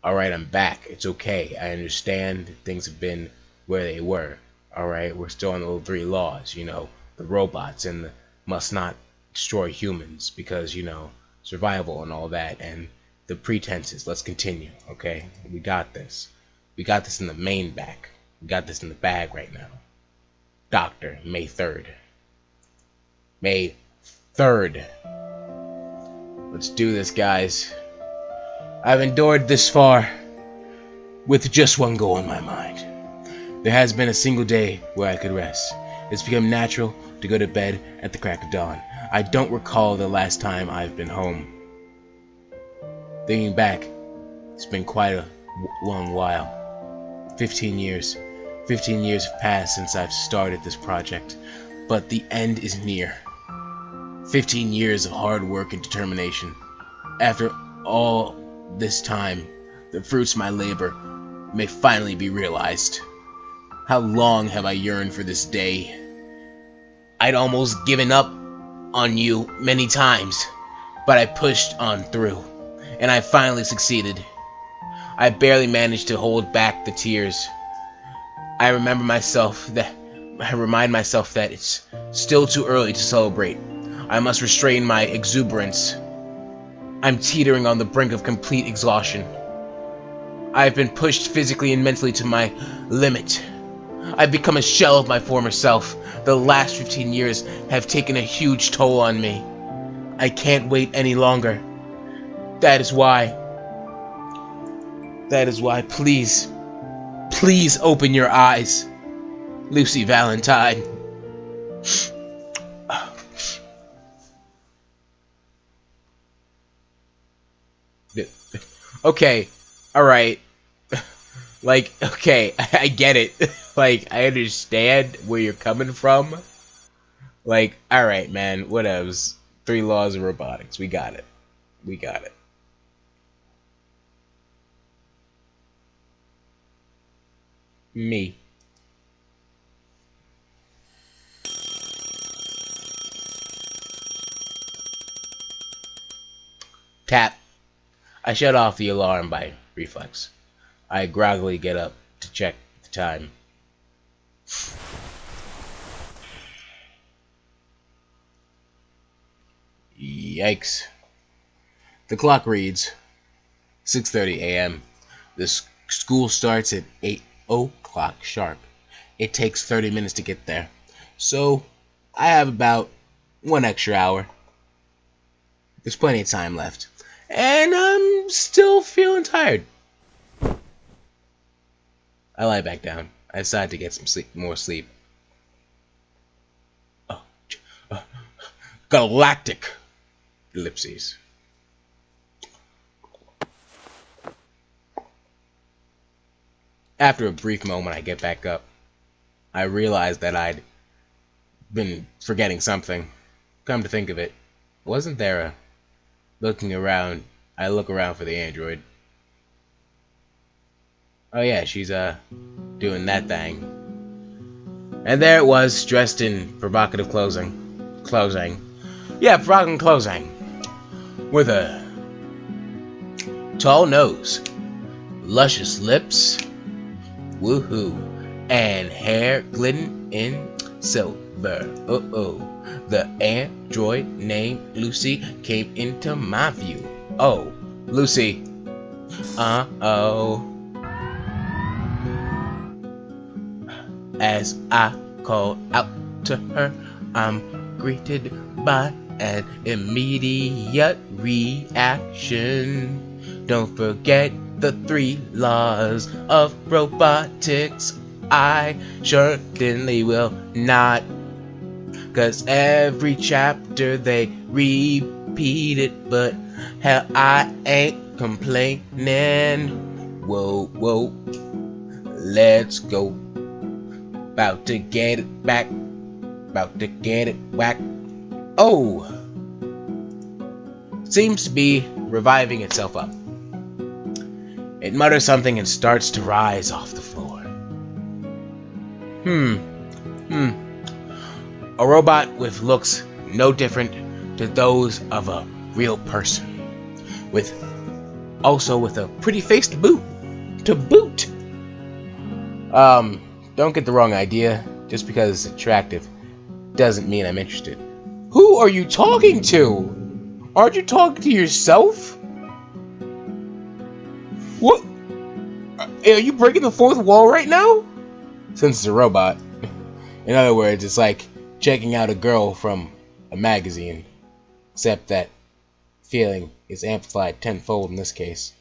Alright, I'm back. It's okay. I understand things have been where they were. Alright, we're still on the three laws, the robots and the must not destroy humans because, survival and all that, and the pretenses. Let's continue, okay? We got this. We got this in the main bag. We got this in the bag right now. Doctor, May 3rd. May 3rd. Let's do this, guys. I've endured this far with just one goal in my mind. There has been a single day where I could rest. It's become natural to go to bed at the crack of dawn. I don't recall the last time I've been home. Thinking back, it's been quite a long while. 15 years. 15 years have passed since I've started this project, but the end is near. 15 years of hard work and determination. After all this time, the fruits of my labor may finally be realized. How long have I yearned for this day? I'd almost given up on you many times, but I pushed on through, and I finally succeeded. I barely managed to hold back the tears. I remind myself that it's still too early to celebrate. I must restrain my exuberance. I'm teetering on the brink of complete exhaustion. I've been pushed physically and mentally to my limit. I've become a shell of my former self. The last 15 years have taken a huge toll on me. I can't wait any longer. That is why, please open your eyes. Lucy Valentine. Okay, alright. Okay, I get it. I understand where you're coming from. Alright, man, whatevs. 3 laws of robotics. We got it. We got it. Me. Tap. I shut off the alarm by reflex. I groggily get up to check the time. Yikes. The clock reads 6:30 a.m. The school starts at 8 o'clock sharp. It takes 30 minutes to get there. So, I have about 1 extra hour. There's plenty of time left. And I'm still feeling tired. I lie back down. I decide to get some more sleep. Galactic ellipses. After a brief moment, I get back up. I realize that I'd been forgetting something. Come to think of it, wasn't there a... Looking around, I look around for the android. Oh yeah, she's doing that thing. And there it was, dressed in provocative clothing. Yeah, provocative clothing. With a tall nose, luscious lips, woohoo, and hair glistening in silver. The android named Lucy came into my view. Oh, Lucy. As I call out to her, I'm greeted by an immediate reaction. Don't forget the 3 laws of robotics. I certainly will not. 'Cause every chapter they repeat it, but hell, I ain't complaining. Whoa, let's go. About to get it back. About to get it whack. Oh! Seems to be reviving itself up. It mutters something and starts to rise off the floor. A robot with looks no different to those of a real person. With Also with a pretty face to boot. To boot! Don't get the wrong idea. Just because it's attractive doesn't mean I'm interested. Who are you talking to? Aren't you talking to yourself? What? Are you breaking the fourth wall right now? Since it's a robot. In other words, it's like checking out a girl from a magazine. Except that feeling is amplified tenfold in this case.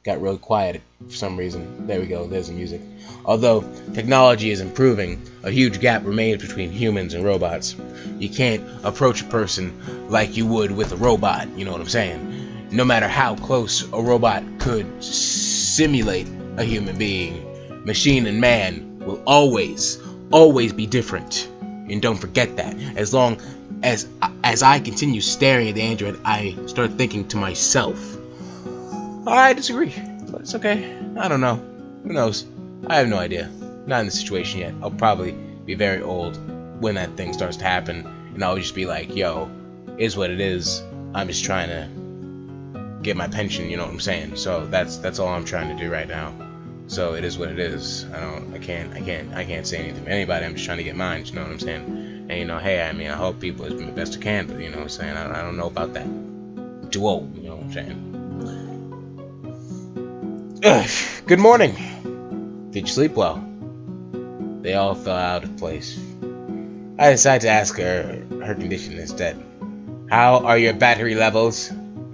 Got really quiet for some reason. There we go, there's the music. Although technology is improving, a huge gap remains between humans and robots. You can't approach a person like you would with a robot, you know what I'm saying? No matter how close a robot could simulate a human being, machine and man will always be different. And don't forget that. As long as I continue staring at the android, I start thinking to myself, I disagree, but it's okay. I don't know. Who knows? I have no idea. Not in the situation yet. I'll probably be very old when that thing starts to happen, and I'll just be like, yo, is what it is. I'm just trying to get my pension, you know what I'm saying? So that's all I'm trying to do right now. So it is what it is. I can't say anything to anybody. I'm just trying to get mine, you know what I'm saying? And hey, I mean, I hope people do the best I can, but you know what I'm saying? I don't know about that. I'm too old, you know what I'm saying? Good morning. Did you sleep well? They all fell out of place. I decided to ask her condition instead. How are your battery levels?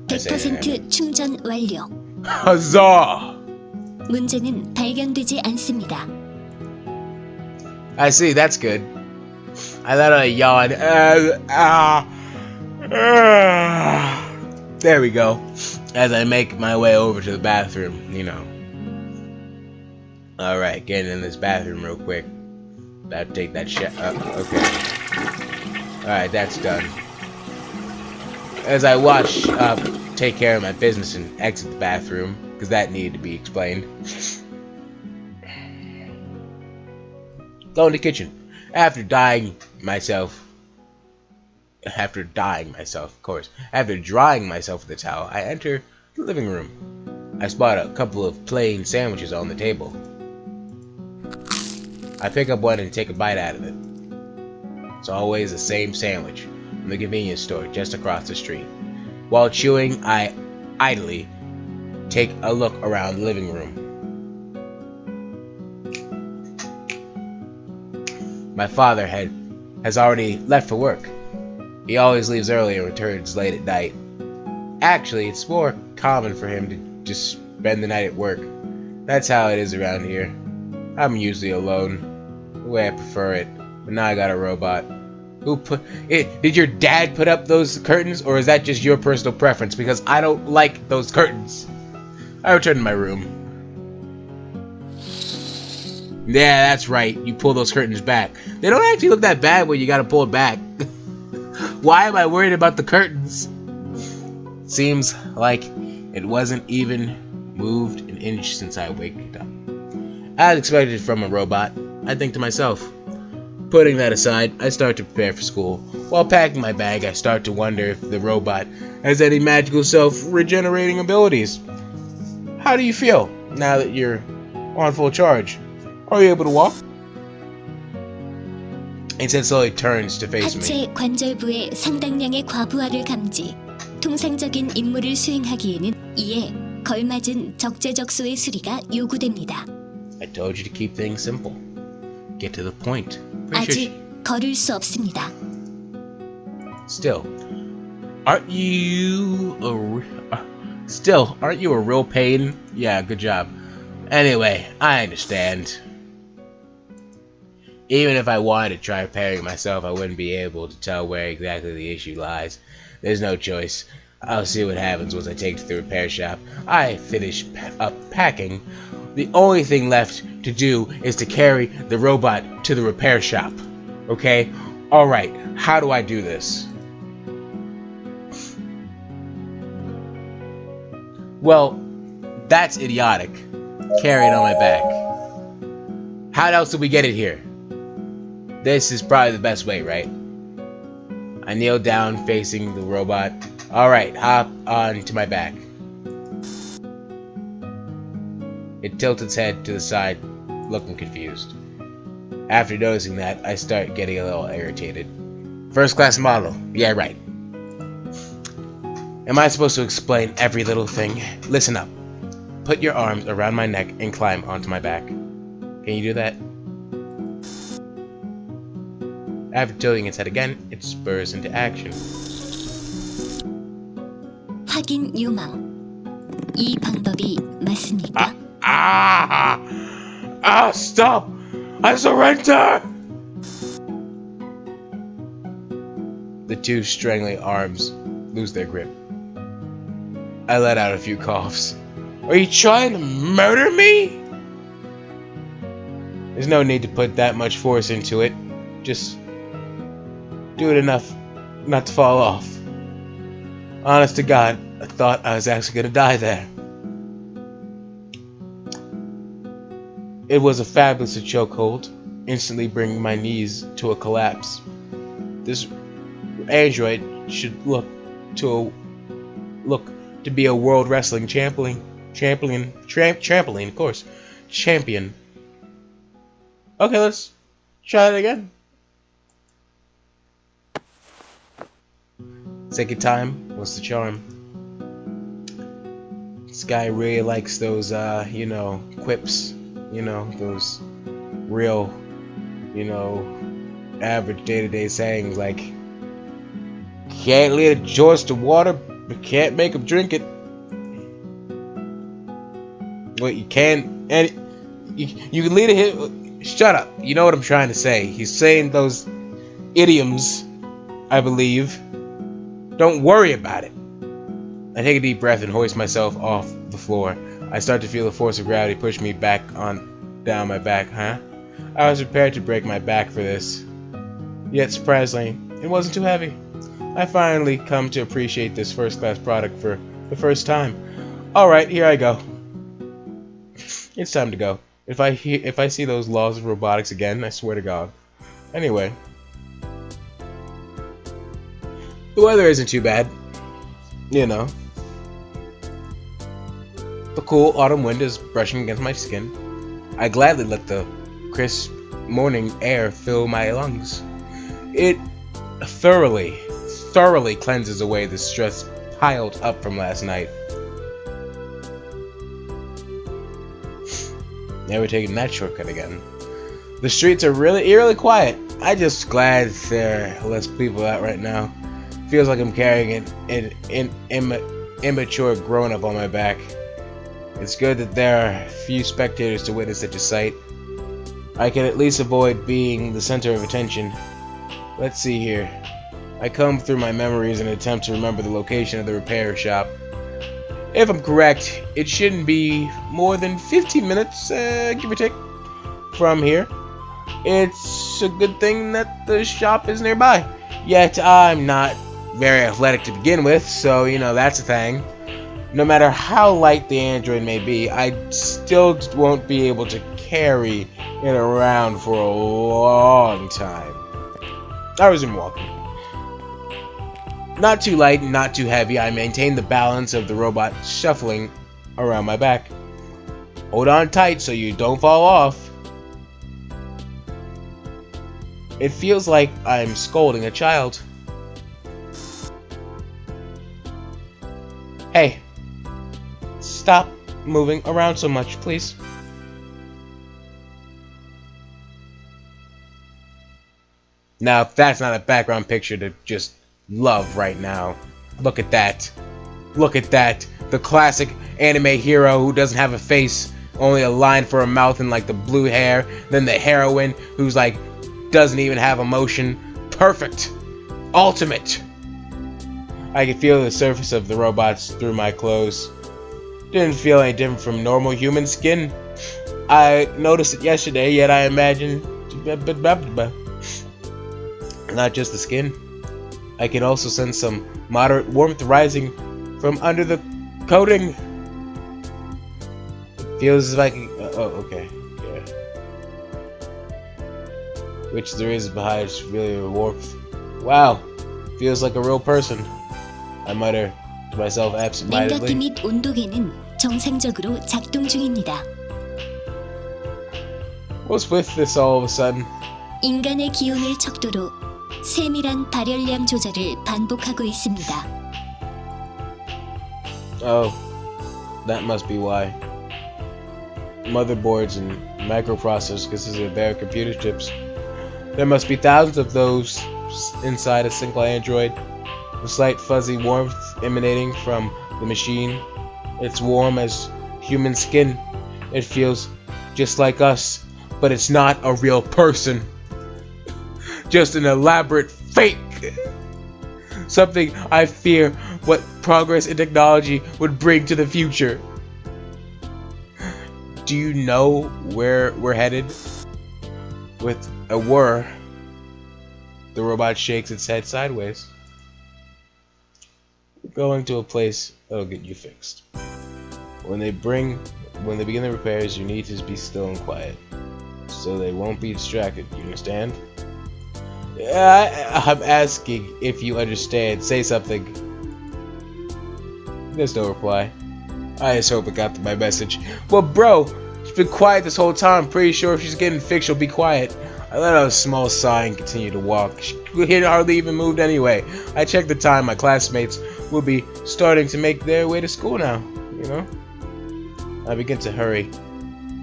100% 충전 완료. Huzzah! 문제는 발견되지 않습니다. I see, that's good. I let out a yawn. There we go. As I make my way over to the bathroom, you know. Alright, getting in this bathroom real quick. About to take that shit up. Okay. Alright, that's done. As I wash up, take care of my business, and exit the bathroom, because that needed to be explained. Go in the kitchen. After drying myself, of course. After drying myself with a towel, I enter the living room. I spot a couple of plain sandwiches on the table. I pick up one and take a bite out of it. It's always the same sandwich from the convenience store just across the street. While chewing, I idly take a look around the living room. My father has already left for work. He always leaves early and returns late at night. Actually, it's more common for him to just spend the night at work. That's how it is around here. I'm usually alone, the way I prefer it. But now I got a robot. Who put it? Did your dad put up those curtains, or is that just your personal preference? Because I don't like those curtains. I return to my room. Yeah, that's right. You pull those curtains back. They don't actually look that bad when you gotta pull it back. Why am I worried about the curtains? Seems like it wasn't even moved an inch since I waked up. As expected from a robot, I think to myself. Putting that aside, I start to prepare for school. While packing my bag, I start to wonder if the robot has any magical self-regenerating abilities. How do you feel now that you're on full charge? Are you able to walk? Instead slowly turns to face me. 하체 관절부의 상당량의 과부하를 감지. 통상적인 임무를 수행하기에는 이에 걸맞은 적재적소의 수리가 요구됩니다. I told you to keep things simple. Get to the point. 아직 걸을 수 없습니다. Still, aren't you a real pain? Yeah, good job. Anyway, I understand. Even if I wanted to try repairing myself, I wouldn't be able to tell where exactly the issue lies. There's no choice. I'll see what happens once I take it to the repair shop. I finish up packing. The only thing left to do is to carry the robot to the repair shop. Okay? Alright, how do I do this? Well, that's idiotic. Carry it on my back. How else did we get it here? This is probably the best way, right? I kneel down facing the robot. Alright, hop on to my back. It tilts its head to the side, looking confused. After noticing that, I start getting a little irritated. First class model. Yeah, right. Am I supposed to explain every little thing? Listen up. Put your arms around my neck and climb onto my back. Can you do that? After tilting its head again, it spurs into action. 확인 요망. 이 방법이 맞습니까? Stop! I surrender! The two strangling arms lose their grip. I let out a few coughs. Are you trying to murder me? There's no need to put that much force into it. Just do it enough not to fall off. Honest to God, I thought I was actually gonna die there. It was a fabulous chokehold, instantly bringing my knees to a collapse. This android should look to be a world wrestling champion, of course, champion. Okay, let's try it again. Second time, what's the charm? This guy really likes those, quips. Those real, average day-to-day sayings like, can't lead a horse to water, but can't make him drink it. Well, you can, and you can lead a shut up. You know what I'm trying to say. He's saying those idioms, I believe. Don't worry about it. I take a deep breath and hoist myself off the floor. I start to feel the force of gravity push me back down my back, I was prepared to break my back for this. Yet, surprisingly, it wasn't too heavy. I finally come to appreciate this first-class product for the first time. Alright, here I go. It's time to go. If I see those laws of robotics again, I swear to God. Anyway. The weather isn't too bad. The cool autumn wind is brushing against my skin. I gladly let the crisp morning air fill my lungs. It thoroughly cleanses away the stress piled up from last night. Never taking that shortcut again. The streets are really eerily quiet. I'm just glad there are less people out right now. Feels like I'm carrying an immature grown-up on my back. It's good that there are few spectators to witness such a sight. I can at least avoid being the center of attention. Let's see here. I comb through my memories in an attempt to remember the location of the repair shop. If I'm correct, it shouldn't be more than 15 minutes, give or take, from here. It's a good thing that the shop is nearby. Yet I'm not very athletic to begin with, so that's a thing. No matter how light the android may be, I still won't be able to carry it around for a long time. I resume walking. Not too light and not too heavy, I maintain the balance of the robot shuffling around my back. Hold on tight so you don't fall off. It feels like I'm scolding a child. Hey, stop moving around so much, please. Now, if that's not a background picture to just love right now. Look at that. Look at that. The classic anime hero who doesn't have a face, only a line for a mouth and like the blue hair. Then the heroine who's like doesn't even have emotion. Perfect. Ultimate. I could feel the surface of the robots through my clothes. Didn't feel any different from normal human skin. I noticed it yesterday, yet I imagine not just the skin. I can also sense some moderate warmth rising from under the coating. It feels like okay, yeah. Which there is behind really a warmth. Wow, feels like a real person. I mutter to myself absent-mindedly. 냉각기 및 온도계는 정상적으로 작동 중입니다. What's with this all of a sudden? 인간의 기운을 척도로 세밀한 발열량 조절을 반복하고 있습니다. Oh, that must be why. Motherboards and microprocessors consist of their computer chips. There must be thousands of those inside a single android. The slight fuzzy warmth emanating from the machine. It's warm as human skin. It feels just like us, but it's not a real person. Just an elaborate fake. Something I fear what progress in technology would bring to the future. Do you know where we're headed? With a whir, the robot shakes its head sideways. We're going to a place that'll get you fixed. When they begin the repairs, you need to be still and quiet, so they won't be distracted. You understand? I'm asking if you understand. Say something. There's no reply. I just hope it got my message. Well, bro, she's been quiet this whole time. I'm pretty sure if she's getting fixed, she'll be quiet. I let out a small sigh and continued to walk. She hardly even moved anyway. I checked the time. My classmates will be starting to make their way to school now, you know? I begin to hurry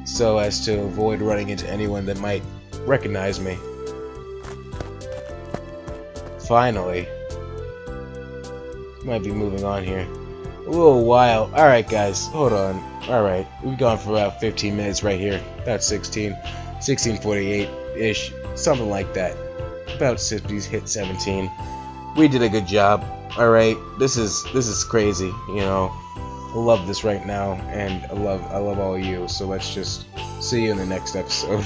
so as to avoid running into anyone that might recognize me. Finally. Might be moving on here. A little while. Alright guys, hold on. Alright, we've gone for about 15 minutes right here. About 16:48-ish, something like that. About 60s hit 17. We did a good job. Alright, this is crazy, you know. I love this right now, and I love all of you, so let's just see you in the next episode.